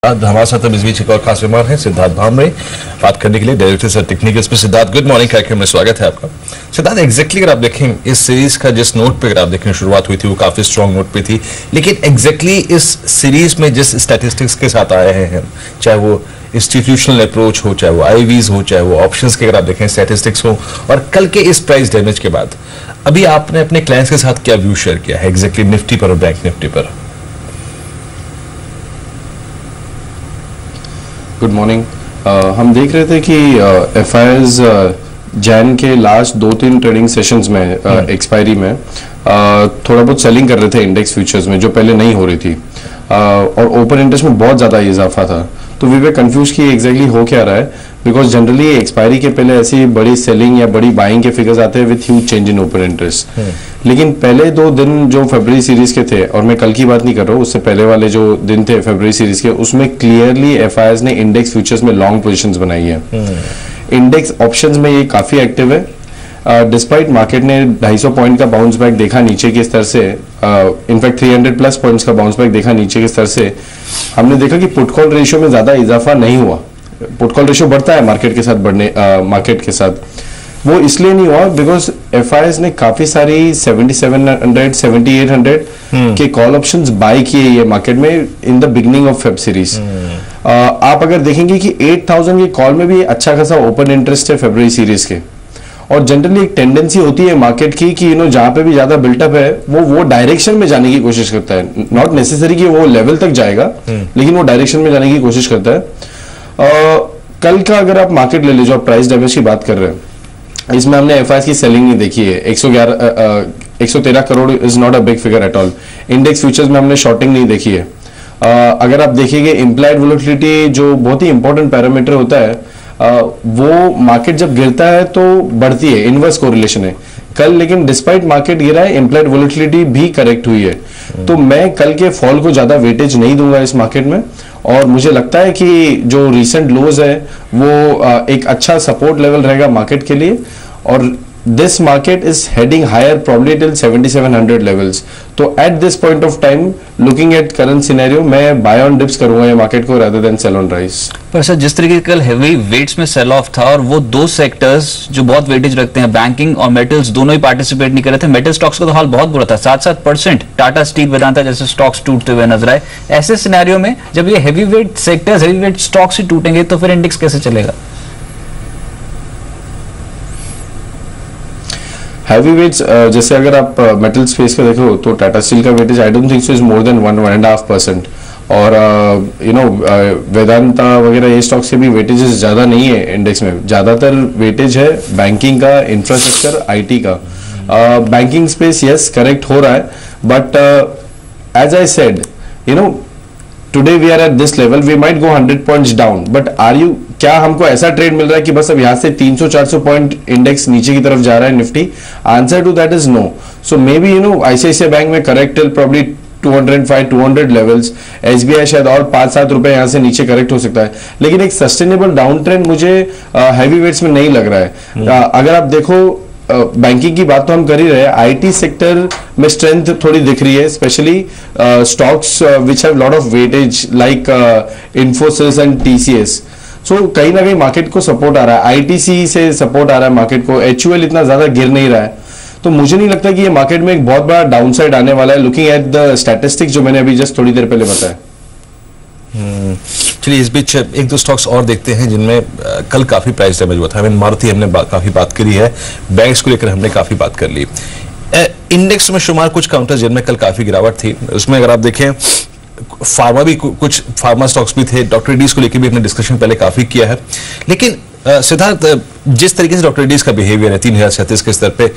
आज हमारे साथ इस बीच एक और खास मेहमान है सिद्धार्थ भामरे, बात करने के लिए डायरेक्टर सर टेक्निकल्स पे। सिद्धार्थ, गुड मॉर्निंग, कार्यक्रम में स्वागत है आपका। सिद्धार्थ, एग्जैक्टली अगर आप देखें इस सीरीज का जिस नोट पे अगर आप देखें शुरुआत हुई थी वो काफी स्ट्रॉन्ग नोट पे थी, लेकिन एग्जैक्टली इस सीरीज में जिस स्टैटिस्टिक्स के साथ आए हैं, चाहे वो इंस्टीट्यूशनल अप्रोच हो, चाहे वो आईवीज हो, चाहे वो ऑप्शंस के अगर आप देखें स्टैटिस्टिक्स हो, और कल के इस प्राइस डैमेज के बाद अभी आपने अपने क्लाइंट्स के साथ क्या व्यू शेयर किया है एग्जैक्टली निफ्टी पर और बैंक निफ्टी पर? Good morning. हम देख रहे थे कि एफआईआईज जैन के लास्ट 2-3 ट्रेडिंग सेशंस में एक्सपायरी में थोड़ा बहुत सेलिंग कर रहे थे इंडेक्स फ्यूचर्स में, जो पहले नहीं हो रही थी, और ओपन इंटरेस्ट में बहुत ज़्यादा इजाफा था। तो वी वे कंफ्यूज कि एग्जैक्टली हो क्या रहा है, बिकॉज जनरली एक्सपायरी के पहले ऐसी बड़ी सेलिंग या बड़ी बाइंग के फिगर्स आते हैं with huge change in open interest. लेकिन पहले 2 दिन जो फरवरी सीरीज के थे, और मैं कल की बात नहीं कर रहा हूँ, उससे पहले वाले जो दिन थे फरवरी सीरीज के, उसमें क्लियरली एफआईआईज ने इंडेक्स फ्यूचर्स में लॉन्ग पोजीशंस बनाई है। इंडेक्स ऑप्शंस में ये काफी एक्टिव है। डिस्पाइट मार्केट ने 250 पॉइंट का बाउंस बैक देखा नीचे के स्तर से, इनफैक्ट 300 प्लस पॉइंट्स का बाउंस बैक देखा नीचे के स्तर से, हमने देखा कि पुट कॉल रेशियो में ज्यादा इजाफा नहीं हुआ। पुट कॉल रेशियो बढ़ता है मार्केट के साथ, मार्केट के साथ वो इसलिए नहीं हुआ बिकॉज एफआईआईज ने काफी सारी 7700 7800 के कॉल ऑप्शंस बाय किए ये मार्केट में in the beginning of Feb series. आप अगर देखेंगे कि 8000 के कॉल में भी अच्छा खासा ओपन इंटरेस्ट है फरवरी सीरीज के, और जनरली एक टेंडेंसी होती है मार्केट की कि जहां पे भी ज्यादा बिल्टअप है वो डायरेक्शन में जाने की कोशिश करता है। नॉट नेसेसरी कि वो लेवल तक जाएगा, लेकिन वो डायरेक्शन में जाने की कोशिश करता है। कल का अगर आप मार्केट ले लीजिए, आप प्राइस डैमेज की बात कर रहे हैं, इसमें हमने एफआईआईज की सेलिंग नहीं देखी है। 113 crore is not a big figure at all. Index futures में हमने शॉर्टिंग नहीं देखी है। अगर आप देखिएगा इम्प्लाइड वोलेटिलिटी जो बहुत ही इंपॉर्टेंट पैरामीटर होता है, वो मार्केट जब गिरता है तो बढ़ती है, इनवर्स कोरिलेशन है। कल लेकिन डिस्पाइट मार्केट गिरा है, इम्प्लाइड वोलेटिलिटी भी करेक्ट हुई है। तो मैं कल के फॉल को ज्यादा वेटेज नहीं दूंगा इस मार्केट में, और मुझे लगता है कि जो रीसेंट लोज है वो एक अच्छा सपोर्ट लेवल रहेगा मार्केट के लिए, और this market is heading higher probably till 7700 levels. तो at this point of time, looking at current scenario, मैं बाय ऑन डिप्स करूंगा ये मार्केट को rather than sell on rise. पर सर, जिस तरीके कल हेवी वेट्स में सेल ऑफ था, और वो 2 सेक्टर्स जो बहुत वेटेज रखते हैं, बैंकिंग और मेटल्स, दोनों ही पार्टिसिपेट नहीं कर रहे थे। मेटल स्टॉक्स का तो हाल बहुत बुरा था, 7-7% टाटा स्टील, वेदांता जैसे स्टॉक्स टूटते हुए नजर आए। ऐसे सिनेरियो में जब ये heavy weight sectors, heavy weight stocks ही टूटेंगे तो फिर इंडेक्स कैसे चलेगा? हैवी वेट्स, जैसे अगर आप मेटल स्पेस का देखो तो टाटा स्टील का weightage I don't think so is more than 1.5%, और वेदांता वगैरह ये स्टॉक्स के भी वेटेजेस ज्यादा नहीं है इंडेक्स में। ज्यादातर वेटेज है बैंकिंग का, इंफ्रास्ट्रक्चर, आईटी का। बैंकिंग स्पेस यस करेक्ट हो रहा है, but as I said today we are at this level, we might go 100 points down, but क्या हमको ऐसा ट्रेड मिल रहा है कि बस अब यहां से 300-400 पॉइंट इंडेक्स नीचे की तरफ जा रहा है Nifty? Answer to that is no. So may be ICICI bank में correct till probably 205-200 levels, SBI शायद और 5-7 रुपए यहां से नीचे करेक्ट हो सकता है, लेकिन एक सस्टेनेबल डाउन ट्रेंड मुझे हैवी वेट्स में नहीं लग रहा है। अगर आप देखो बैंकिंग की बात तो हम कर ही रहे हैं, आईटी सेक्टर में स्ट्रेंथ थोड़ी दिख रही है, specially stocks which have lot of weightage like Infosys and TCS. So कहीं ना कहीं मार्केट को सपोर्ट आ रहा है, आईटीसी से सपोर्ट आ रहा है मार्केट को, एचयूएल इतना ज्यादा गिर नहीं रहा है। तो मुझे नहीं लगता कि ये मार्केट में एक बहुत बड़ा डाउनसाइड आने वाला है, लुकिंग एट द स्टैटिस्टिक्स जो मैंने अभी जस्ट थोड़ी देर पहले बताया। चलिए इस बीच 1-2 स्टॉक्स और देखते हैं जिनमें कल काफी प्राइस डैमेज हुआ था। मारुति हमने काफी बात करी है, बैंक्स को लेकर हमने काफी बात कर ली। इंडेक्स में शुमार कुछ काउंटर्स जिनमें कल काफी गिरावट थी, उसमें अगर आप देखें फार्मा भी, कुछ फार्मा स्टॉक्स भी थे, डॉक्टर रेड्डीज को लेकर भी हमने डिस्कशन पहले काफी किया है। लेकिन सिद्धार्थ, जिस तरीके से डॉक्टर रेड्डीज का बिहेवियर है 3037 के स्तर पे,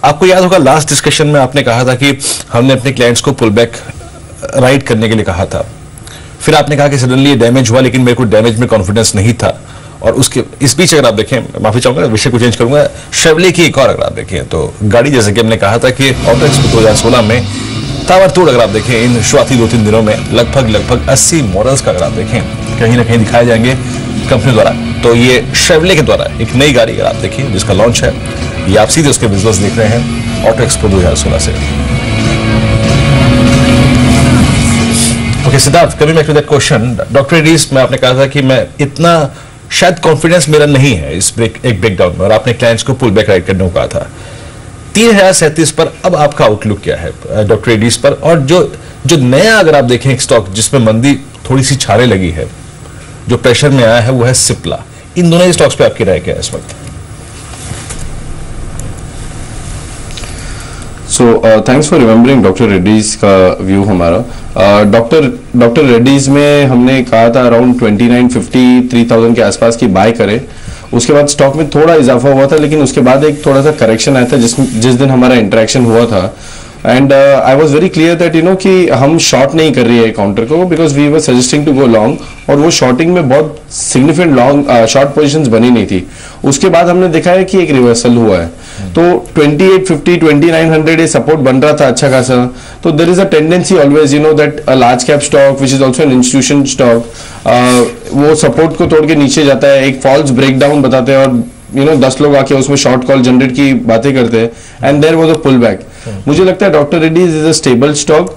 आपको याद होगा लास्ट डिस्कशन में आपने कहा था कि हमने अपने क्लाइंट्स को पुल बैक राइड करने के लिए कहा था, फिर आपने कहा कि सडनली ये डैमेज हुआ, लेकिन मेरे को डैमेज में कॉन्फिडेंस नहीं था। और उसके इस बीच अगर आप देखें, माफी चाहूंगा विषय को चेंज करूंगा, शेवले की एक और अगर आप देखें तो गाड़ी, जैसे कि हमने कहा था कि ऑटो एक्सपो 2016 में ताबड़तोड़ अगर आप देखें इन शुरुआती 2-3 दिनों में लगभग 80 मॉडल्स का अगर आप देखें कहीं ना कहीं दिखाए जाएंगे कंपनी द्वारा। तो ये शेवले के द्वारा एक नई गाड़ी अगर आप देखें जिसका लॉन्च है, ये आप सीधे उसके विजुअल्स देख रहे हैं ऑटो एक्सपो 2016 से। Okay Siddharth, coming back to that question, doctor Reddy's में आपने कहा था कि मैं इतना शायद कॉन्फिडेंस मेरा नहीं है इस ब्रेकडाउन में, और आपने क्लाइंट्स को पुल बैक राइट करने को कहा था। 3037 पर अब आपका आउटलुक क्या है डॉक्टर रेड्डीज पर? और जो नया अगर आप देखें एक स्टॉक जिसमें मंदी थोड़ी सी छाले लगी है, जो प्रेशर में आया है, वो है सिप्ला। इन दोनों ही स्टॉक्स पे आपकी राय क्या है इस वक्त? So thanks for remembering doctor Reddy's का व्यू हमारा। डॉक्टर रेड्डीज में हमने कहा था अराउंड 2950 3000 के आसपास की बाय करें। उसके बाद स्टॉक में थोड़ा इजाफा हुआ था, लेकिन उसके बाद एक थोड़ा सा करेक्शन आया था जिस दिन हमारा इंटरेक्शन हुआ था। And I was very clear that you know कि हम शॉर्ट नहीं कर रही है काउंटर को, because we were suggesting to go long, और वो शॉर्टिंग में बहुत सिग्निफिकेंट लॉन्ग शॉर्ट पोजीशंस बनी नहीं थी। उसके बाद हमने देखा है कि एक रिवर्सल हुआ है, तो 2850 2900 ये सपोर्ट बन रहा था अच्छा खासा। तो there is a tendency always you know that a large cap stock which is also an institution stock, वो सपोर्ट को तोड़ के नीचे जाता है, एक फॉल्स ब्रेकडाउन बताते हैं, और यू नो 10 लोग आके उसमें शॉर्ट कॉल जनरेट की बातें करते हैं, and there was a pull back. मुझे लगता है doctor Reddy's is a stable stock.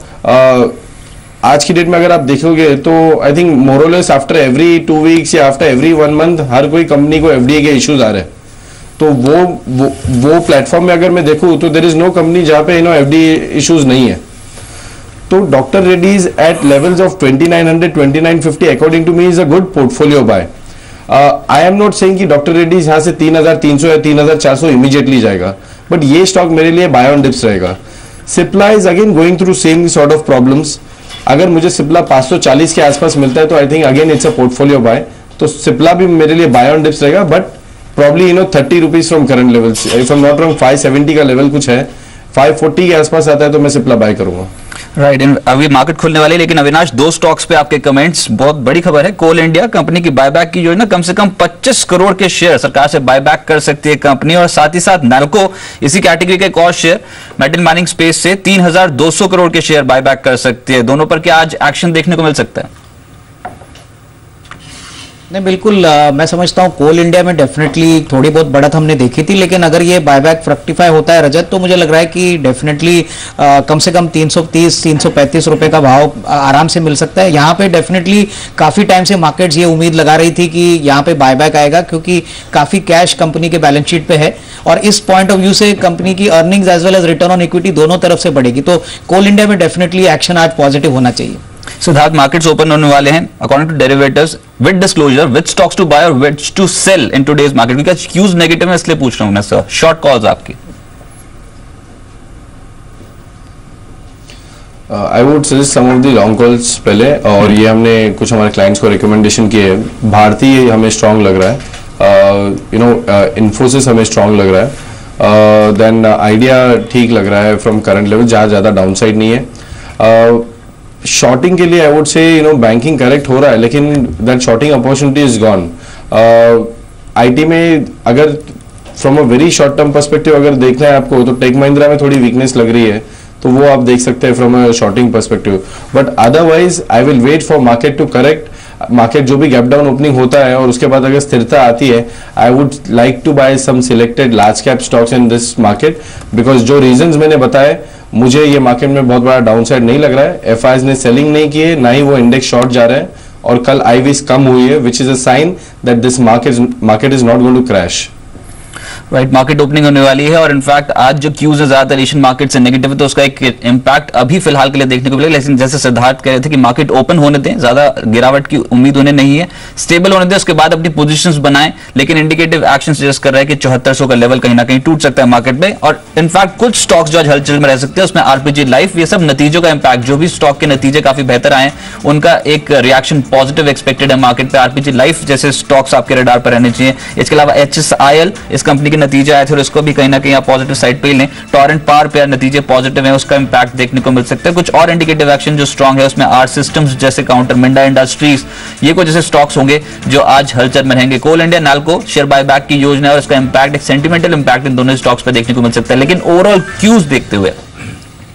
आज की डेट में अगर आप देखोगे तो I think more or less after every 2 weeks या आफ्टर एवरी 1 मंथ हर कोई कंपनी को एफडीए के इश्यूज आ रहे हैं। तो वो प्लेटफॉर्म में अगर मैं देखूं तो देयर इज नो कंपनी जहां पे यू नो एफडीए इश्यूज नहीं है। तो doctor Reddy's at levels of 2900 2950 according to me is a good portfolio buy. I am not saying कि डॉक्टर रेड्डीज यहां से 3300 या 3400 इमीडिएटली जाएगा, बट ये स्टॉक मेरे लिए बाय ऑन डिप्स रहेगा। Cipla is again going through same sort of problems. अगर मुझे सिप्ला 540 के आसपास मिलता है तो I think again it's a portfolio buy. तो सिप्ला भी मेरे लिए बाय ऑन डिप्स रहेगा, but probably you know 30 rupees from current levels. If I am not wrong 570 का लेवल कुछ है, 540 के आसपास आता है तो मैं सिप्ला बाय करूंगा। राइट, अभी मार्केट खुलने वाली है, लेकिन अविनाश 2 स्टॉक्स पे आपके कमेंट्स, बहुत बड़ी खबर है। कोल इंडिया कंपनी की बायबैक की योजना, कम से कम 25 करोड़ के शेयर सरकार से बायबैक कर सकती है कंपनी, और साथ ही साथ नाल्को इसी कैटेगरी के एक और शेयर मेटल माइनिंग स्पेस से 3200 करोड़ के शेयर बायबैक कर सकती है। दोनों पर क्या आज एक्शन देखने को मिल सकता है? नहीं, बिल्कुल मैं समझता हूँ कोल इंडिया में डेफिनेटली थोड़ी बहुत बढ़त हमने देखी थी, लेकिन अगर ये बायबैक फ्रक्टिफाई होता है रजत, तो मुझे लग रहा है कि डेफिनेटली कम से कम 330-335 रुपए का भाव आराम से मिल सकता है। यहाँ पे डेफिनेटली काफी टाइम से मार्केट्स ये उम्मीद लगा रही थी कि यहाँ पे बायबैक आएगा, क्योंकि काफी कैश कंपनी के बैलेंस शीट पे है, और इस पॉइंट ऑफ व्यू से कंपनी की earnings as well as return on equity दोनों तरफ से बढ़ेगी। तो कोल इंडिया में डेफिनेटली एक्शन आज पॉजिटिव होना चाहिए। सिद्धार्थ, मार्केट्स ओपन होने वाले हैं according to derivatives with disclosure, which stocks to buy और which to sell in today's market, क्योंकि क्यूज नेगेटिव है, इसलिए पूछ रहा हूं मैं सर। शॉर्ट कॉल्स आपकी। I would suggest some of the long calls पहले, और ये हमने कुछ हमारे क्लाइंट्स को रिकमेंडेशन किए है। भारतीय हमें स्ट्रांग लग रहा है, यू नो इन्फोसिस हमें स्ट्रांग लग रहा है, देन आइडिया ठीक लग रहा है फ्रॉम करंट लेवल, जहाँ ज्यादा डाउनसाइड नहीं है। शॉर्टिंग के लिए I would say you know banking correct हो रहा है, लेकिन that shorting opportunity is gone. IT में अगर from a very short term perspective अगर देखना है आपको, तो टेक महिंद्रा में थोड़ी वीकनेस लग रही है, तो वो आप देख सकते हैं from a shorting perspective. But otherwise I will wait for market to correct. Market जो भी गैप डाउन ओपनिंग होता है और उसके बाद अगर स्थिरता आती है, I would like to buy some selected large cap stocks in this market, because जो रीजंस मैंने बताए, मुझे ये मार्केट में बहुत बड़ा डाउनसाइड नहीं लग रहा है। एफआईज ने सेलिंग नहीं की है, ना ही वो इंडेक्स शॉर्ट जा रहे हैं, और कल आईवीज कम हुई है, which is a sign that this market is not going to crash. Right, market opening होने वाली है, और इनफैक्ट आज जो क्यूज है ज्यादातर एशियन मार्केट से नेगेटिव है, तो उसका एक इंपैक्ट अभी फिलहाल के लिए देखने को मिलेगा। लेकिन जैसे सिद्धार्थ कह रहे थे कि मार्केट ओपन होने दें, ज्यादा गिरावट की उम्मीद उन्हें नहीं है, स्टेबल होने दें, उसके बाद अपनी पोजीशंस बनाएं। लेकिन इंडिकेटिव एक्शन सजेस्ट कर रहा है कि 7400 का लेवल कहीं ना कहीं टूट सकता है मार्केट में, और इनफैक्ट कुछ स्टॉक्स जो आज हलचल में रह सकते हैं, उसमें आरपीजी लाइफ, ये सब नतीजों का इंपैक्ट, जो भी स्टॉक के नतीजे काफी बेहतर आए, उनका एक रिएक्शन पॉजिटिव एक्सपेक्टेड है मार्केट पे। आरपीजी लाइफ जैसे स्टॉक्स आपके रडार पर रहने चाहिए। इसके अलावा एचएसआईएल, इस कंपनी के नतीजे आए थे और इसको भी कहीं ना कहीं आप पॉजिटिव साइड पे ही लें। टॉरेंट पावर पे नतीजे पॉजिटिव हैं, उसका इंपैक्ट देखने को मिल सकता है। कुछ और इंडिकेटिव एक्शन जो स्ट्रांग है, उसमें आर सिस्टम्स जैसे काउंटर, मिंडा इंडस्ट्रीज, ये कुछ जैसे स्टॉक्स होंगे जो आज हलचल में रहेंगे। कोल इंडिया, नाल्को शेयर बायबैक की योजना है और इसका इंपैक्ट, एक सेंटिमेंटल इंपैक्ट इन दोनों स्टॉक्स पे देखने को मिल सकता है। लेकिन ओवरऑल क्यूज देखते हुए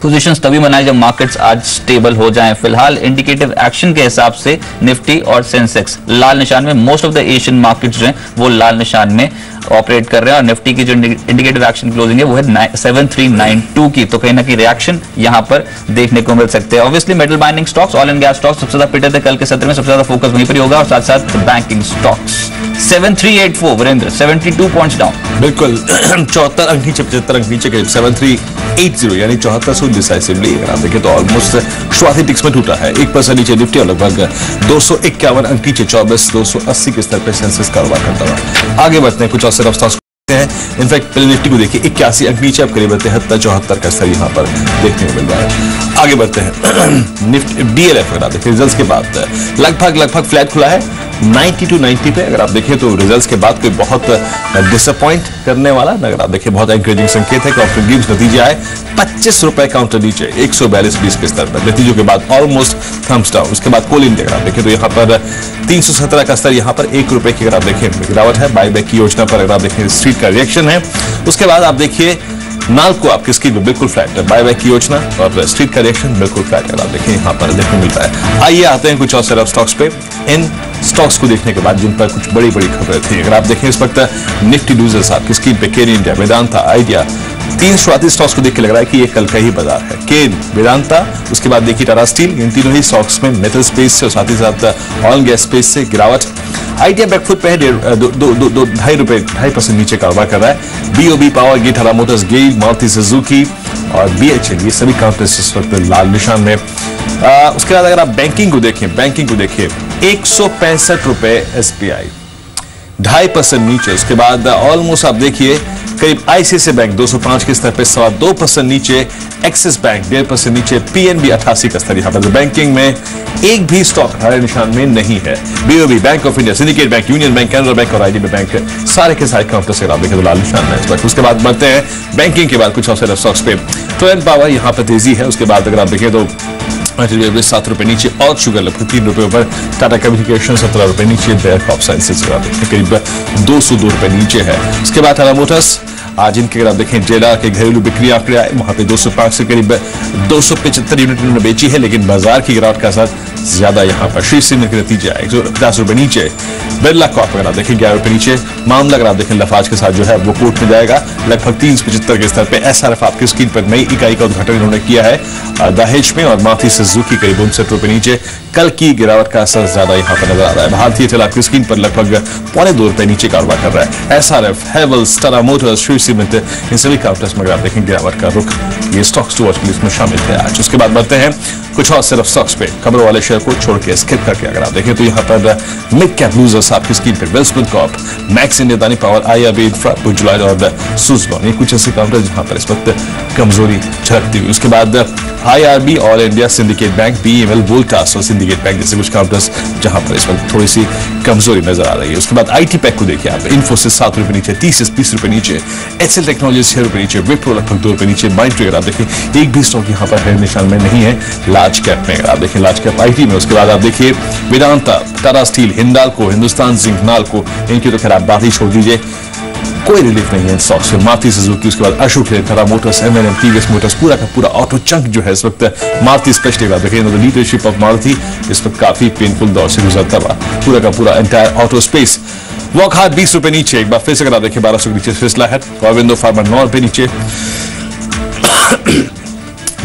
पोजीशंस तभी बनाए जब मार्केट्स आज स्टेबल हो जाएं। फिलहाल इंडिकेटिव एक्शन के हिसाब से निफ्टी और सेंसेक्स लाल निशान में, most of the Asian markets जो हैं वो लाल निशान में ऑपरेट कर रहे हैं और निफ्टी की जो इंडिकेटिव एक्शन क्लोजिंग है वो है 7392 की, तो कहीं ना कहीं रिएक्शन यहां पर देखने को मिल सकते हैं। Obviously metal mining stocks, oil and gas stocks सबसे ज्यादा पिटे थे कल के सत्र में, सबसे ज्यादा फोकस वहीं पर ही होगा, और साथ साथ banking stocks. 7384 Virendra, 72 points down. बिल्कुल 74 अंक नीचे, 75 अंक नीचे, करीब 7380 यानी 7400 डिसाइसिवली अगर आप देखें तो ऑलमोस्ट शुरुआती टिक्स में टूटा है। 1% नीचे निफ्टी और लगभग 251 अंक नीचे 24280 के स्तर पर सेंसेक्स कारोबार करता हुआ। आगे बढ़ते हैं, कुछ और सिर्फ स्टॉक्स हैं। इनफैक्ट पहले निफ्टी को देखिए 81 अंक नीचे, अब करीब 73-74 का स्तर यहां पर देखने को मिल रहा है। आगे बढ़ते हैं निफ्टी डीएलएफ अगर आप देखें रिजल्ट्स के बाद लगभग फ्लैट खुला है 90 to 90 पे। अगर आप देखें तो रिजल्ट्स के बाद कोई बहुत डिसअपॉइंट करने वाला अगर आप देखें बहुत एनकरेजिंग संकेत है। काउंटर गेम्स नतीजे आए 25 रुपए काउंटर नीचे 142.20 के स्तर पर, नतीजों के बाद ऑलमोस्ट थम्स डाउन। उसके बाद कोल इंडिया अगर आप देखें तो यहाँ पर 317 का स्तर, यहाँ पर 1 रुपए की अगर आप देखें गिरावट है। बाईबैक की योजना पर अगर आप देखें स्ट्रीट का रिएक्शन है। उसके बाद आप देखिए नाल्को आपकी स्क्रीन में बिल्कुल फ्लैट है, बायबैक की योजना और स्ट्रीट का रिएक्शन बिल्कुल फ्लैट है। आप देखें यहाँ पर देखने को मिलता है। आइए आते हैं कुछ और सिर्फ स्टॉक्स पे। इन स्टॉक्स को देखने के बाद जिन पर कुछ बड़ी खबरें थी, अगर आप देखें इस वक्त निफ्टी लूजर्स आपकी स्क्रीन पे केन इंडिया, वेदांता, आइडिया, 3 शुरुआती स्टॉक्स को देख के लग रहा है कि ये कल का ही बाजार है। केन, वेदांता, उसके बाद देखिए टाटा स्टील, इन तीनों ही स्टॉक्स में मेटल स्पेस से और साथ ही साथ ऑयल गैस स्पेस से गिरावट। आइडिया बैकफुट पे है 2.5% नीचे कारोबार कर रहा है। बीओबी पावर, टाटा मोटर्स, गेल, मारुति सुजुकी और बीएचएल, ये सभी काउंटर्स इस वक्त लाल निशान में। उसके बाद अगर आप बैंकिंग को देखें 165 रुपए एसबीआई, 2.5% नीचे। उसके बाद ऑलमोस्ट आप देखिए करीब आईसीआईसीआई बैंक 205 के स्तर पे 2.25% नीचे, एक्सिस बैंक 1.5% नीचे, पीएनबी 88 का स्तर यहाँ पर। बैंकिंग में एक भी स्टॉक हरे निशान में नहीं है। BOB, bank of India, syndicate bank, union bank, Canara bank और आईडीबी बैंक सारे के सारे काउंटर से आप देखें तो लाल निशान है इस वक्त। उसके बाद बढ़ते हैं बैंकिंग के बाद कुछ और स्टॉक्स पे। ट्रेंड पावर यहाँ पर तेजी है। उसके बाद अगर आप देखें तो 7 रुपए नीचे, और शुगर लगभग 3 रुपए ऊपर, टाटा कम्युनिकेशन 17 रुपए नीचे, बेयर क्रॉप साइंसेज करीब 202 रुपए नीचे है। उसके बाद टाटा मोटर्स, आज इनके अगर आप देखें जेडा के घरेलू बिक्री आंकड़े आए, वहां पे 205 से करीब 275 यूनिट इन्होंने बेची है, लेकिन बाजार की गिरावट का असर ज्यादा यहाँ पर। श्री सिंह के नतीजे आए 150 रुपए नीचे। बिरला कॉर्प अगर आप देखें 11 रुपए नीचे। मामला अगर आप देखें लफाज के साथ जो है वो कोर्ट में जाएगा लगभग 375 के स्तर पे। एसआरएफ आपकी स्क्रीन पर नई इकाई का उद्घाटन इन्होंने किया है दहेज में, और मारुति सुजुकी करीब 59 रुपए नीचे। कल की गिरावट का असर ज्यादा यहाँ पर नजर आ रहा है। भारतीय तेल आपकी स्क्रीन पर लगभग 2.25 रुपए नीचे कारोबार कर रहा है। SRF, Havells, Tata motors, Shree cement, इन सभी काउंटर्स में अगर आप देखें गिरावट का रुख, ये स्टॉक्स टू वॉच की लिस्ट में शामिल थे आज। उसके बाद बढ़ते हैं कुछ और सिर्फ स्टॉक्स पे। खबरों वाले शेयर को छोड़ के स्किप करके अगर आप देखें तो यहाँ पर मिड कैप लूजर्स आपकी स्क्रीन पर Welspun corp, Max India, Adani power, IRB infra, पुजुलाइड और सुजलॉन, ये कुछ ऐसे काउंटर जहां पर इस वक्त कमजोरी झलकती हुई। उसके बाद IRB, all India, syndicate bank, BEML, Voltas और सिंडिकेट बैंक जैसे कुछ काउंटर्स जहां पर इस वक्त थोड़ी सी कमजोरी नजर आ रही है। उसके बाद आईटी पैक को देखिए आप, इन्फोसिस 7 रुपए नीचे, 30 रुपए नीचे, एचएल टेक्नोलॉजी 6 रुपए नीचे, विप्रो लगभग 2 रुपए नीचे। माइंडट्री अगर आप देखें एक भी स्टॉक यहाँ पर है निशान में नहीं है लार्ज कैप में। अगर आप देखें लार्ज कैप आईटी में, उसके बाद आप देखिए वेदांता, टाटा स्टील, हिंडाल्को, हिंदुस्तान जिंक, नाल्को, इनकी तो खैर आप बात ही छोड़ दीजिए, कोई रिलीफ नहीं है इन स्टॉक्स में। मारुति सुजुकी, उसके बाद Ashok Leyland, Tata motors, MNM, TVS motors, पूरा का पूरा ऑटो चंक जो है इस वक्त मारुति स्पेशली आप देखें तो लीडरशिप ऑफ मारुति इस वक्त काफी पेनफुल दौर से गुजरता हुआ, पूरा का पूरा एंटायर ऑटो स्पेस। वॉकहार्ट 20 रुपए नीचे, एक बार फिर से अगर आप देखें 1200 के नीचे फिसला है। अरविंदो फार्मा 9 रुपए नीचे,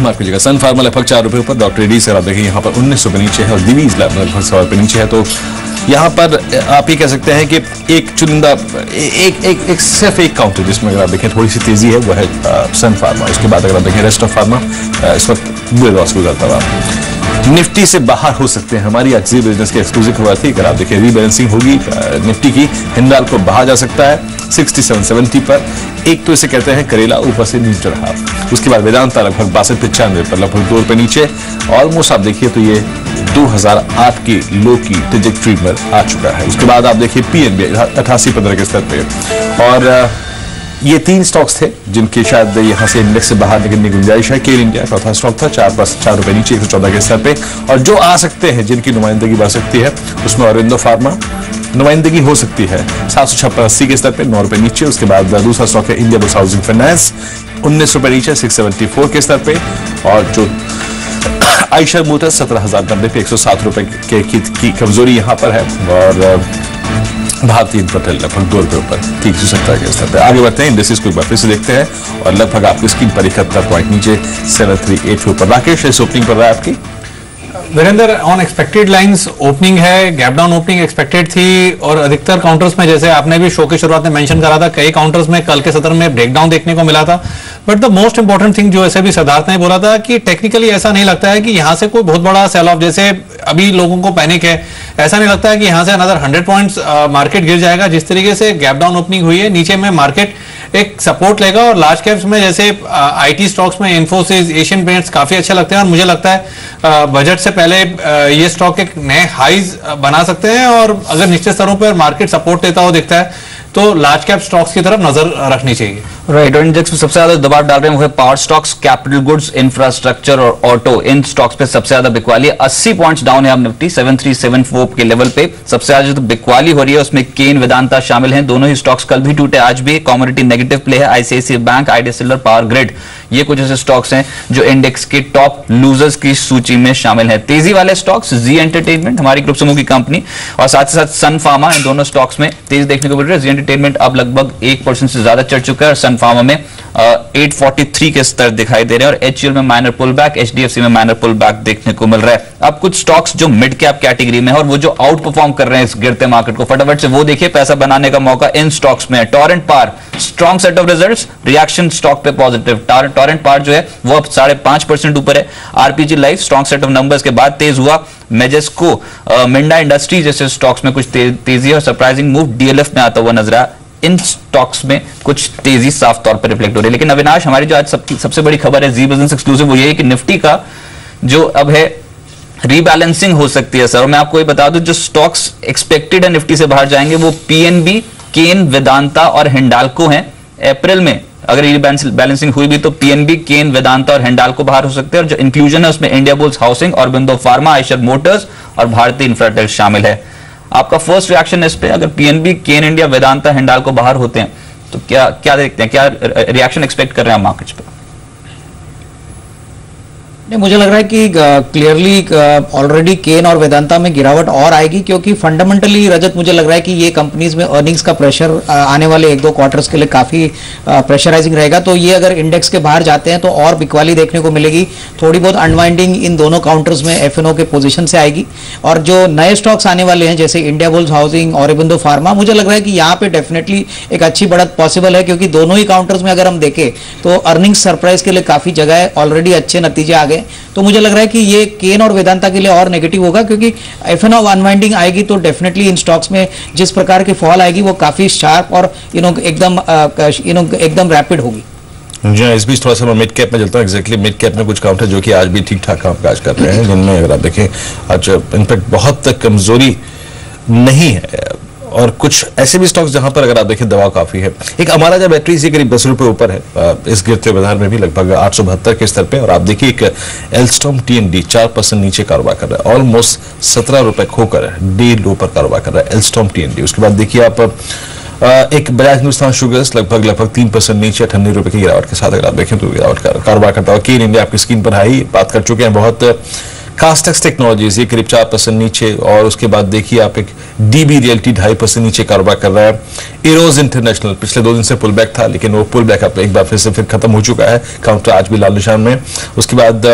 माफ कीजिएगा, सन फार्मा लगभग 4 रुपए ऊपर, डॉक्टर रेड्डीज अगर आप देखें यहाँ पर 19 रुपए नीचे है, और दिवीज लगभग 100 रुपए नीचे है। तो यहाँ पर आप ये कह सकते हैं कि एक चुनिंदा एक सिर्फ एक काउंटर जिसमें अगर आप देखें थोड़ी सी तेजी है वो है सन फार्मा। उसके बाद अगर आप देखें रेस्ट ऑफ फार्मा इस वक्त बुरे दौर से गुजरता हुआ। निफ्टी से बाहर हो सकते हैं, हमारी एक्सिस बिजनेस की एक्सक्लूसिव खबर थी। अगर आप देखें रीबैलेंसिंग होगी निफ्टी की, हिंडाल्को बाहर जा सकता है 6770 पर। एक तो इसे कहते हैं करेला, ऊपर से नीचे रहा। उसके बाद वेदांता लगभग 6295 पर, लगभग 2 रुपए नीचे। ऑलमोस्ट आप देखिए तो ये 2008 के लो की ट्रेजेक्टरी में आ चुका है। उसके बाद आप देखिए पीएनबी 8815 के स्तर पे, और ये 3 स्टॉक्स थे जिनके शायद यहां से इंडेक्स से बाहर निकलने की गुंजाइश है। केल इंडिया चौथा स्टॉक था 4 रुपए नीचे 114 के स्तर पे, और जो आ सकते हैं जिनकी नुमाइंदगी बढ़ सकती है उसमें अरविंदो फार्मा नुमाइंदगी हो सकती है 756-80 के स्तर पे, 9 रुपए नीचे। उसके बाद दूसरा स्टॉक है इंडिया बुल्स हाउसिंग फाइनेंस 19 रुपए नीचे 674 के स्तर पे, और जो आयशर मोटर्स 17,090 पे 107 रुपए की कमजोरी यहां पर है। और भारतीय इन्फ्राटेल लगभग 2 रुपये ऊपर 370 के स्तर पर। आगे बढ़ते हैं, इंडेक्सेस को एक बार फिर से देखते हैं और लगभग आपकी स्क्रीन पर 71 पॉइंट नीचे 738 के ऊपर। राकेश, इस ओपनिंग पर रहा है आपकी? Virendra, on expected lines opening है, गैप डाउन ओपनिंग एक्सपेक्टेड थी और अधिकतर काउंटर्स में, जैसे आपने भी शो की शुरुआत में मेंशन करा था, कई काउंटर्स में कल के सत्र में ब्रेकडाउन देखने को मिला था। But the most important thing जो ऐसे भी सिद्धार्थ ने बोला था कि टेक्निकली ऐसा नहीं लगता है कि यहां से कोई बहुत बड़ा सेल ऑफ, जैसे अभी लोगों को पैनिक है, ऐसा नहीं लगता है कि यहां से अनदर 100 पॉइंट्स मार्केट गिर जाएगा। जिस तरीके से गैप डाउन ओपनिंग हुई है, नीचे में मार्केट एक सपोर्ट लेगा और लार्ज कैप्स में जैसे आईटी स्टॉक्स में इन्फोसिस, एशियन पेंट्स काफी अच्छे लगते हैं और मुझे लगता है बजट से पहले ये स्टॉक एक नए हाईज बना सकते हैं और अगर निश्चित स्तरों पर मार्केट सपोर्ट देता हुआ दिखता है तो लार्ज कैप स्टॉक्स की तरफ नजर रखनी चाहिए। राइट, और इंडेक्स में सबसे ज्यादा दबाव डाल रहे हैं वो है power stocks, capital goods, infrastructure और ऑटो। इन स्टॉक्स पे सबसे ज्यादा बिकवाली है। 80 पॉइंट्स डाउन है अब निफ्टी 7374 के लेवल पे। सबसे ज्यादा जो बिकवाली हो रही है उसमें केन, वेदांता शामिल हैं। दोनों ही स्टॉक्स कल भी टूटे, आज भी। कमोडिटी नेगेटिव प्ले है। आईसीआईसीआई बैंक, आईडीएसएल, पावर ग्रिड, ये कुछ ऐसे स्टॉक्स हैं जो इंडेक्स के टॉप लूजर्स की सूची में शामिल है। तेजी वाले स्टॉक्स, जी एंटरटेनमेंट हमारी ग्रुप समूह की कंपनी और साथ ही साथ सन फार्मा, इन दोनों स्टॉक्स में तेजी देखने को मिल रही है। जी एंटरटेनमेंट अब लगभग 1% से ज्यादा चढ़ चुका है और सन फार्मा में 843 के स्तर दिखाई दे रहे हैं और एचयूएल में माइनर पुल बैक, एचडीएफसी में माइनर पुल बैक देखने को मिल रहा है। अब कुछ स्टॉक्स जो मिड कैप कैटेगरी में है और वो जो आउट परफॉर्म कर रहे हैं इस गिरते मार्केट को, फटाफट से वो देखिए, पैसा बनाने का मौका इन स्टॉक्स में है। Torrent power, strong set of results, reaction stock पे पॉजिटिव। टोरेंट पावर जो है वो अब 5.5% ऊपर है। RPG life strong set of numbers के बाद तेज हुआ। मेजेस्को, मिंडा इंडस्ट्री जैसे स्टॉक्स में कुछ तेजी और सरप्राइजिंग मूव डीएलएफ में आता हुआ नजर आया। इन स्टॉक्स में कुछ तेजी साफ तौर पर रिफ्लेक्ट हो रही है। लेकिन अविनाश, हमारी जो आज सबसे बड़ी खबर है जी बिजनेस एक्सक्लूसिव, वो ये है कि निफ्टी का जो अब है रीबैलेंसिंग हो सकती है सर। और मैं आपको ये बता दूं, जो स्टॉक्स एक्सपेक्टेड है निफ्टी से बाहर जाएंगे वो पीएनबी, केन, वेदांता और हिंडाल्को हैं। अप्रैल में अगर रीबैलेंसिंग हुई भी तो पीएनबी, केन, वेदांता और हिंडाल्को बाहर हो सकते हैं और जो इंक्लूजन है उसमें India bulls housing, Aurobindo pharma, Eicher Motors और भारतीय इंफ्राटेल शामिल है। आपका फर्स्ट रिएक्शन इस पे, अगर पीएनबी, केन इंडिया, वेदांता, हिंडाल्को बाहर होते हैं तो क्या देखते हैं, क्या रिएक्शन एक्सपेक्ट कर रहे हैं आप मार्केट्स पे? नहीं, मुझे लग रहा है कि क्लियरली ऑलरेडी केन और वेदांता में गिरावट और आएगी क्योंकि फंडामेंटली रजत मुझे लग रहा है कि ये कंपनीज में अर्निंग्स का प्रेशर आने वाले 1-2 क्वार्टर्स के लिए काफी प्रेशराइजिंग रहेगा। तो ये अगर इंडेक्स के बाहर जाते हैं तो और बिकवाली देखने को मिलेगी। थोड़ी बहुत अनवाइंडिंग इन दोनों काउंटर्स में एफएनओ के पोजीशन से आएगी और जो नए स्टॉक्स आने वाले हैं जैसे India bulls housing, Aurobindo pharma, मुझे लग रहा है कि यहाँ पे डेफिनेटली एक अच्छी बढ़त पॉसिबल है क्योंकि दोनों ही काउंटर्स में अगर हम देखें तो अर्निंग्स सरप्राइज के लिए काफी जगह है, ऑलरेडी अच्छे नतीजे आ गए। तो मुझे लग रहा है कि ये केन और वेदांता के लिए और नेगेटिव होगा क्योंकि एफएनओ अनवाइंडिंग आएगी तो डेफिनेटली इन स्टॉक्स में जिस प्रकार की फॉल आएगी वो काफी शार्प और एकदम रैपिड होगी। जी, इस बीच थोड़ा सा मैं मिड कैप में चलता हूँ। एग्जैक्टली मिड कैप में कुछ काउंटर जो कि आज भी ठीक ठाक कामकाज कर रहे हैं, जिनमें अगर आप देखें आज इनफैक्ट बहुत कमजोरी नहीं है और कुछ ऐसे भी स्टॉक्स जहां पर अगर आप देखें दबाव काफी है। एक हमारा जब बैटरी से करीब 10 रुपए ऊपर है इस गिरते बाजार में भी लगभग 872 के स्तर पे और आप देखिए एक एल्स्टॉम टीएनडी 4% नीचे कारोबार कर रहा है, ऑलमोस्ट 17 रुपए खोकर डे लो पर कारोबार कर रहा है एल्स्टॉम टीएनडी। उसके बाद देखिए आप एक बजाज हिंदुस्तान शुगर्स लगभग 3% नीचे 98 रुपए की गिरावट के साथ अगर आप देखें तो गिरावट का कारोबार करता है। केन इंडिया आपकी स्क्रीन पर हाई बात कर चुके हैं बहुत। कास्टेक्स टेक्नोलॉजीज ये करीब 4% नीचे और उसके बाद देखिए आप एक डीबी रियल्टी 2.5% नीचे कारोबार कर रहा है। एरोज इंटरनेशनल पिछले 2 दिन से पुल बैक था लेकिन वो पुल बैक अब एक बार फिर खत्म हो चुका है, काउंटर आज भी लाल निशान में। उसके बाद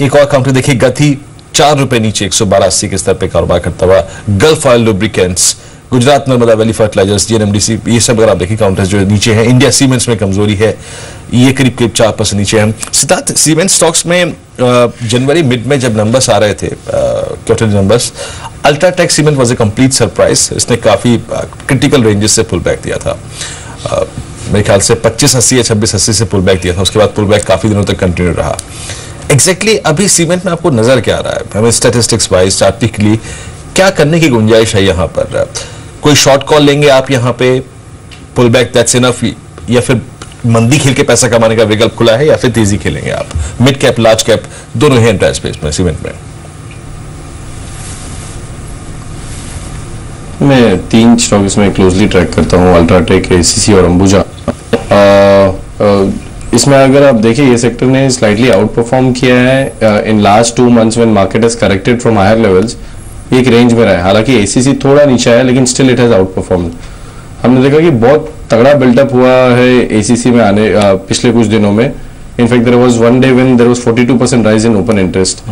एक और काउंटर देखिए गति 4 रुपए नीचे 112.80 के स्तर पर कारोबार करता हुआ। Gulf oil lubricants, Gujarat Narmada valley fertilisers, GNMDC, ये सब अगर आप देखिए काउंटर्स जो नीचे हैं। इंडिया सीमेंट्स में कमजोरी है, ये करीब 4% नीचे है। सिद्धार्थ, सीमेंट स्टॉक्स में जनवरी मिड में जब नंबर्स आ रहे थे quarter numbers, UltraTech cement was a complete surprise. इसने काफी क्रिटिकल रेंजेस से पुल बैक दिया था, मेरे ख्याल से 25.80 या 26.80 से पुल बैक दिया था। उसके बाद पुल बैक काफी दिनों तक कंटिन्यू रहा। एग्जैक्टली अभी सीमेंट में आपको नजर क्या आ रहा है, हमें स्टैटिस्टिक्स वाइज चार्टिकली क्या करने की गुंजाइश है यहाँ पर? कोई शॉर्ट कॉल लेंगे आप यहाँ पे, पुल बैक दैट्स इनफ, या फिर मंदी खेल के पैसा कमाने का विकल्प खुला है, या फिर तेजी खेलेंगे आप? मिड कैप लार्ज कैप दोनों ही एंटायर स्पेस में सीमेंट में। मैं 3 स्टॉक इसमें क्लोजली ट्रैक करता हूँ, अल्ट्राटेक, एसीसी और अंबुजा। इसमें अगर आप देखिए ये सेक्टर ने स्लाइटली आउट परफॉर्म किया है in last 2 months when market has corrected from higher levels. एक रेंज में रहा है। हालांकि एसीसी थोड़ा नीचे आया लेकिन still it has out performed. हमने देखा कि बहुत तगड़ा बिल्डअप हुआ है एसीसी में आने पिछले कुछ दिनों में। In fact there was one day when there was 42% rise in open interest.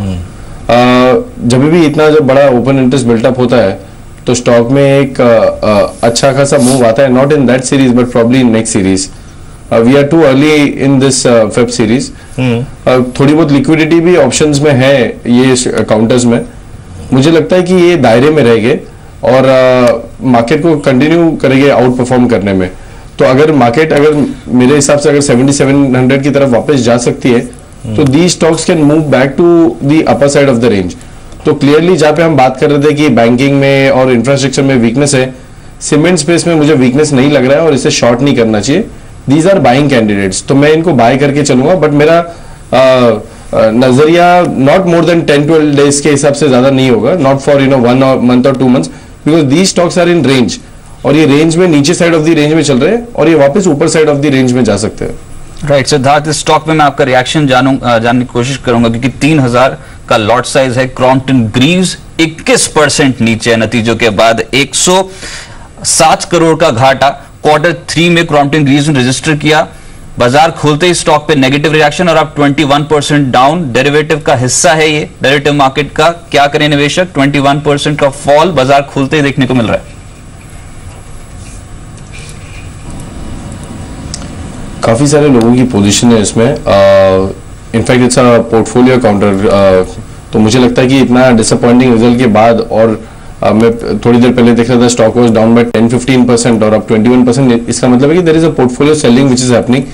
जब भी इतना जब बड़ा ओपन इंटरेस्ट बिल्डअप होता है तो स्टॉक में एक अच्छा खासा मूव आता है, not in that series but probably in next series. We are too early in this Feb series. थोड़ी बहुत लिक्विडिटी भी ऑप्शंस में है ये काउंटर्स में। मुझे लगता है कि ये दायरे में रहेंगे और मार्केट को कंटिन्यू करेंगे आउट परफॉर्म करने में। तो अगर मार्केट अगर मेरे हिसाब से अगर 7700 की तरफ वापस जा सकती है तो the stocks can move back to the upper side of the range. तो क्लियरली जहां पे हम बात कर रहे थे कि बैंकिंग में और इंफ्रास्ट्रक्चर में वीकनेस है, सीमेंट स्पेस में मुझे वीकनेस नहीं लग रहा है और इसे शॉर्ट नहीं करना चाहिए। दीज आर बाइंग कैंडिडेट्स, तो मैं इनको बाय करके चलूंगा। बट मेरा नजरिया नॉट मोर देन 10-12 डेज के हिसाब से ज्यादा नहीं होगा, not for 1 month or 2 months, because these stocks are in range और ये रेंज में नीचे साइड ऑफ द रेंज में चल रहे हैं और ये वापस ऊपर साइड ऑफ द रेंज में जा सकते हैं। राइट सिद्धार्थ, इस स्टॉक में मैं आपका रिएक्शन जानने की कोशिश करूंगा क्योंकि 3000 का लॉट साइज है। क्रॉम्पटन ग्रीव्स 21% नीचे है नतीजों के बाद, 107 करोड़ का घाटा Q3 में क्रॉम्पटन ग्रीव्स ने रजिस्टर किया। बाजार खुलते ही स्टॉक पे नेगेटिव रिएक्शन और अब 21% डाउन। डेरिवेटिव का हिस्सा है ये डेरिवेटिव मार्केट का, क्या करें निवेशक? 21% का फॉल बाजार खुलते ही देखने को मिल रहा है। काफी सारे लोगों की पोजीशन है इसमें। In fact it's a portfolio counter. तो मुझे लगता है कि इतना डिसअपॉइंटिंग रिजल्ट के बाद और मैं थोड़ी देर पहले देख रहा था स्टॉक वाज डाउन बाय 10-15% और अब 21%। इसका मतलब है कि there is a portfolio selling which is happening.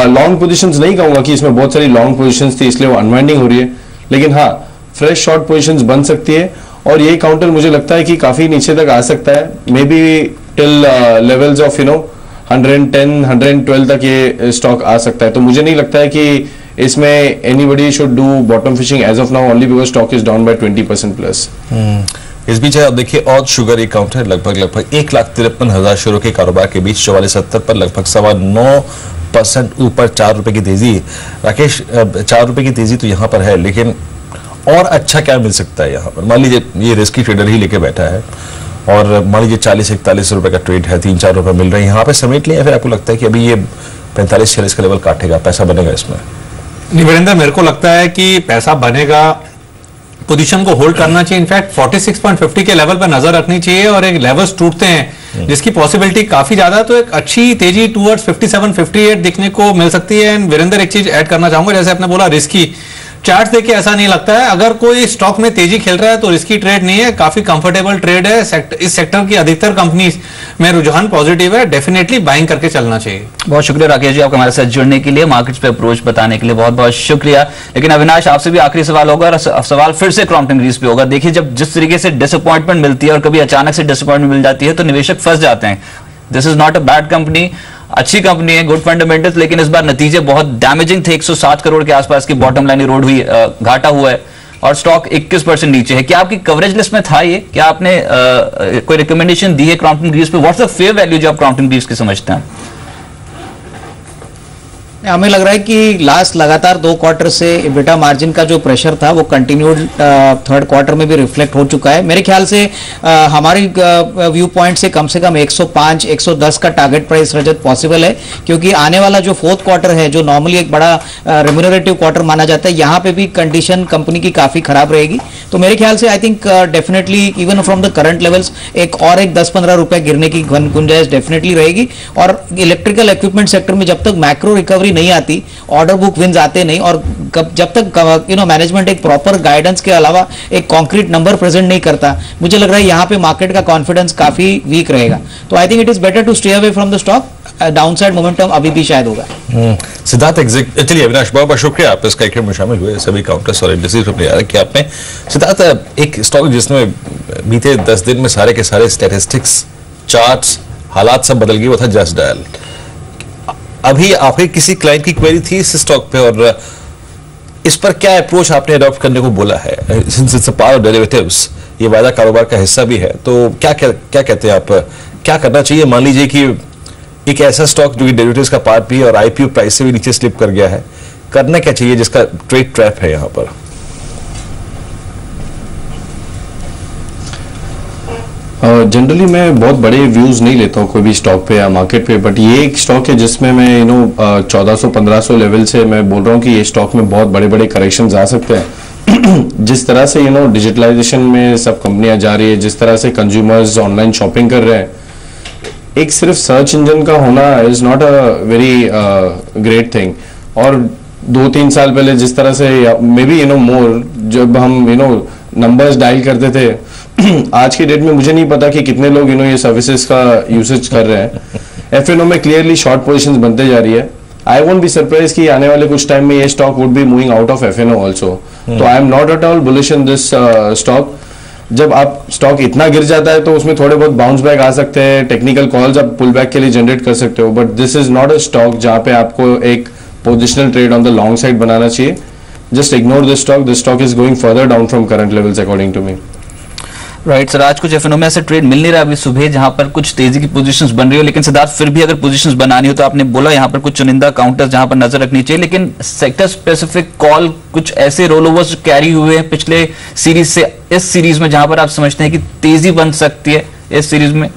Long positions नहीं कहूंगा कि इसमें बहुत सारी लॉन्ग पोजीशंस थी इसलिए वो अनवाइंडिंग हो रही है, लेकिन हाँ फ्रेश शॉर्ट पोजीशंस बन सकती है और ये काउंटर मुझे लगता है कि काफी नीचे तक आ सकता है, may be till levels of 110-112 तक ये स्टॉक आ सकता है। तो मुझे नहीं लगता है कि इसमें anybody should do bottom fishing as of now, only because stock is down by 20% plus. इस बीच आप देखिए ऑज शुगर एक काउंटर लगभग 1,53,000 शेयरों के कारोबार के बीच 4470 पर लगभग 9.25% ऊपर 4 रुपए की तेजी। राकेश, 4 रुपए की तेजी तो यहाँ पर है, लेकिन और अच्छा क्या मिल सकता है यहाँ पर? मान लीजिए ये रिस्की ट्रेडर ही लेके बैठा है और मान लीजिए 40-41 रुपए का ट्रेड है, 3-4 रुपए मिल रहे हैं, यहाँ पे समेट लिया, फिर आपको लगता है कि अभी ये 45-46 का लेवल काटेगा, पैसा बनेगा इसमें? वीरेंद्र, मेरे को लगता है कि पैसा बनेगा, पोजीशन को होल्ड करना चाहिए। इनफैक्ट 46.50 के लेवल पर नजर रखनी चाहिए और एक लेवल्स टूटते हैं जिसकी पॉसिबिलिटी काफी ज्यादा, तो एक अच्छी तेजी टूवर्ड्स 57-58 दिखने को मिल सकती है। एंड वीरेंद्र, एक चीज ऐड करना चाहूंगा, जैसे आपने बोला रिस्की, चार्ट देखिए ऐसा नहीं लगता है अगर कोई स्टॉक में तेजी खेल रहा है तो रिस्की ट्रेड नहीं है, काफी कंफर्टेबल ट्रेड है। इस सेक्टर की अधिकतर कंपनीज में रुझान पॉजिटिव है, डेफिनेटली बाइंग करके चलना चाहिए। बहुत शुक्रिया राकेश जी, आपका हमारे साथ जुड़ने के लिए, मार्केट्स पे अप्रोच बताने के लिए बहुत बहुत शुक्रिया। लेकिन अविनाश, आपसे भी आखिरी सवाल होगा और सवाल फिर से क्रॉम्पटन ग्रीव्स पे होगा। देखिए, जब जिस तरीके से डिसअपॉइंटमेंट मिलती है और कभी अचानक से डिसअपॉइंटमेंट मिल जाती है तो निवेशक फंस जाते हैं। This is not a bad company, अच्छी कंपनी है, गुड फंडामेंटल्स, लेकिन इस बार नतीजे बहुत डैमेजिंग थे। 107 करोड़ के आसपास की बॉटम लाइन इरोड हुई, घाटा हुआ है और स्टॉक 21% नीचे है। क्या आपकी कवरेज लिस्ट में था ये? क्या आपने कोई रिकमेंडेशन दी है क्रॉम्पटन ग्रीव्स पे? व्हाट्स द फेयर वैल्यू जो आप क्रॉम्पटन ग्रीव्स की समझते हैं? हमें लग रहा है कि लास्ट लगातार 2 क्वार्टर से EBITDA मार्जिन का जो प्रेशर था वो कंटिन्यूड थर्ड क्वार्टर में भी रिफ्लेक्ट हो चुका है। मेरे ख्याल से हमारी व्यू पॉइंट से कम 105-110 का टारगेट प्राइस रजत पॉसिबल है, क्योंकि आने वाला जो फोर्थ क्वार्टर है जो नॉर्मली एक बड़ा रेम्यूनरेटिव क्वार्टर माना जाता है, यहाँ पे भी कंडीशन कंपनी की काफी खराब रहेगी। तो मेरे ख्याल से I think definitely even from the current levels एक 10-15 रुपए गिरने की गुंजाइश डेफिनेटली रहेगी। और इलेक्ट्रिकल इक्विपमेंट सेक्टर में जब तक मैक्रो रिकवरी नहीं आती, ऑर्डर बुक विन्स आते नहीं, और जब तक मैनेजमेंट एक प्रॉपर गाइडेंस के अलावा एक कॉन्क्रीट नंबर प्रेजेंट नहीं करता, मुझे लग रहा है यहाँ पे मार्केट का कॉन्फिडेंस काफी वीक रहेगा। तो I think it is better to stay away from the stock. Downside momentum अभी भी शायद होगा। सिद्धार्थ, चलिए अविनाश, बहुत बहुत शुक्रिया आप इस कार्यक्रम में शामिल हुए, सभी काउंटर्स और इंडिसेस अपने याद किया आपने। सिद्धार्थ, एक स्टॉक जिसमें बीते 10 दिन में सारे के सारे स्टैटिस्टिक्स, चार्ट्स, हालात सब बदल गए, वो था जस्ट डायल। अभी आपके किसी क्लाइंट की क्वेरी थी इस स्टॉक पे और इस पर क्या अप्रोच आपने अडॉप्ट करने को बोला है? Since it's a part of derivatives, ये वायदा कारोबार का हिस्सा भी है, तो क्या कहते हैं आप, क्या करना चाहिए? मान लीजिए कि एक ऐसा स्टॉक जो कि डेरिवेटिव्स का पार्ट भी और आईपीओ प्राइस से भी नीचे स्लिप कर गया है, करना क्या चाहिए जिसका ट्रेड ट्रैप है यहाँ पर? जनरली मैं बहुत बड़े व्यूज नहीं लेता हूँ कोई भी स्टॉक पे या मार्केट पे, बट ये एक स्टॉक है जिसमें मैं 1400-1500 लेवल से मैं बोल रहा हूँ कि ये स्टॉक में बहुत बड़े बड़े करेक्शंस आ सकते हैं। जिस तरह से डिजिटलाइजेशन में सब कंपनियां जा रही है, जिस तरह से कंज्यूमर्स ऑनलाइन शॉपिंग कर रहे हैं, एक सिर्फ सर्च इंजन का होना is not a very great thing. और 2-3 साल पहले जिस तरह से मे बी मोर जब हम नंबर्स डायल करते थे, आज के डेट में मुझे नहीं पता कि कितने लोग ये सर्विसेज का यूसेज कर रहे हैं। एफएनओ में क्लियरली शॉर्ट पोजीशंस बनते जा रही है। आई वोंट बी सरप्राइज कि आने वाले कुछ टाइम में ये stock would be moving out of FNO also. तो I am not at all bullish in this stock. जब आप स्टॉक इतना गिर जाता है तो उसमें थोड़े बहुत बाउंस बैक आ सकते हैं, टेक्निकल कॉल्स आप पुल बैक के लिए जनरेट कर सकते हो, but this is not a stock जहां पे आपको एक positional trade on the long side बनाना चाहिए। Just ignore this stock. This stock is going further down from current levels according to me. Right sir, आज कुछ एफएनओ में ऐसे ट्रेड मिल नहीं रहा अभी सुबह जहां पर कुछ तेजी की पोजीशंस बन रही हो, लेकिन सिद्धार्थ फिर भी अगर पोजीशंस बनानी हो तो आपने बोला यहां पर कुछ चुनिंदा काउंटर्स जहां पर नजर रखनी चाहिए, लेकिन सेक्टर स्पेसिफिक कॉल कुछ ऐसे रोल ओवर्स कैरी हुए हैं पिछले सीरीज से इस सीरीज में जहां पर आप समझते हैं कि तेजी बन सकती है इस सीरीज में,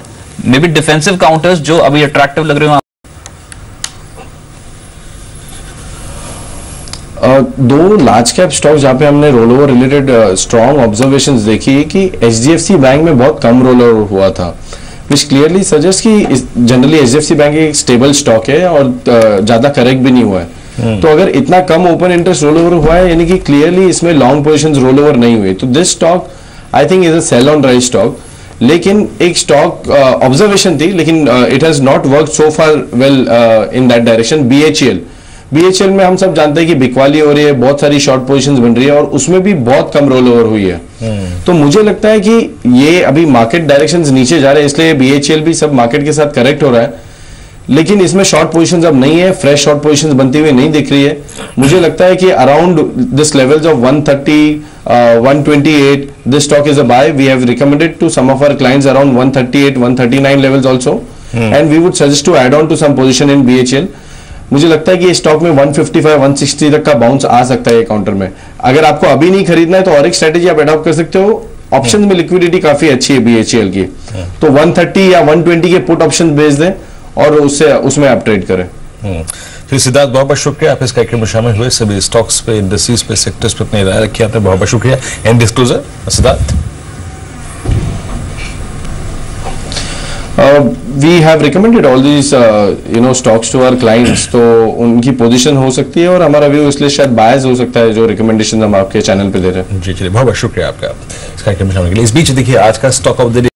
मे बी डिफेंसिव काउंटर्स जो अभी अट्रैक्टिव लग रहे हो? दो लार्ज कैप स्टॉक जहां पे हमने roll over related strong observations देखी कि एचडीएफसी बैंक में बहुत कम रोल ओवर हुआ था, विच क्लियरली सजेस्ट कि जनरली एचडीएफसी बैंक एक स्टेबल स्टॉक है और ज्यादा करेक्ट भी नहीं हुआ है। तो अगर इतना कम ओपन इंटरेस्ट रोल ओवर हुआ है यानी कि क्लियरली इसमें लॉन्ग पोजिशन रोल ओवर नहीं हुए, तो this stock I think is a sell on rise stock. लेकिन एक स्टॉक ऑब्जर्वेशन थी, लेकिन it has not work so far well in that direction. BHEL में हम सब जानते हैं कि बिकवाली हो रही है, बहुत सारी शॉर्ट पोजीशंस बन रही है और उसमें भी बहुत कम रोल ओवर हुई है। तो मुझे लगता है कि ये अभी मार्केट डायरेक्शंस नीचे जा रहे हैं, इसलिए बीएचएल भी सब मार्केट के साथ करेक्ट हो रहा है, लेकिन इसमें शॉर्ट पोजीशंस अब नहीं है, फ्रेश शॉर्ट पोजीशंस बनती हुई नहीं दिख रही है। मुझे लगता है कि around this levels of 130, 128 this stock is a buy. We have recommended to some of our clients around 138, 139 levels also, and we would suggest to add on to some position in BHEL. मुझे लगता है कि stock में 155, 160 तक का bounce आ सकता है counter में। अगर आपको अभी नहीं खरीदना है तो और एक स्ट्रेटेजी आप अडॉप्ट कर सकते हो। ऑप्शन में लिक्विडिटी काफी अच्छी है बीएचएल की, तो 130 या 120 के पुट ऑप्शन भेज दें और उसमें आप ट्रेड करें। तो सिद्धार्थ, बहुत बहुत शुक्रिया आप इस कार्यक्रम में शामिल हुए। सभी स्टॉक्स पे, इंडस्ट्रीज पे, सेक्टर्स पे अपनी राय रखी आपने, बहुत बहुत शुक्रिया। And disclosure Siddharth. We have recommended all these stocks to our clients, तो उनकी पोजीशन हो सकती है और हमारा व्यू इसलिए शायद बायस हो सकता है जो रिकमेंडेशन हम आपके चैनल पे दे रहे हैं। जी चलिए, बहुत बहुत शुक्रिया आपका इस कार्यक्रम में शामिल होने के लिए। इस बीच देखिए आज का स्टॉक ऑफ द डे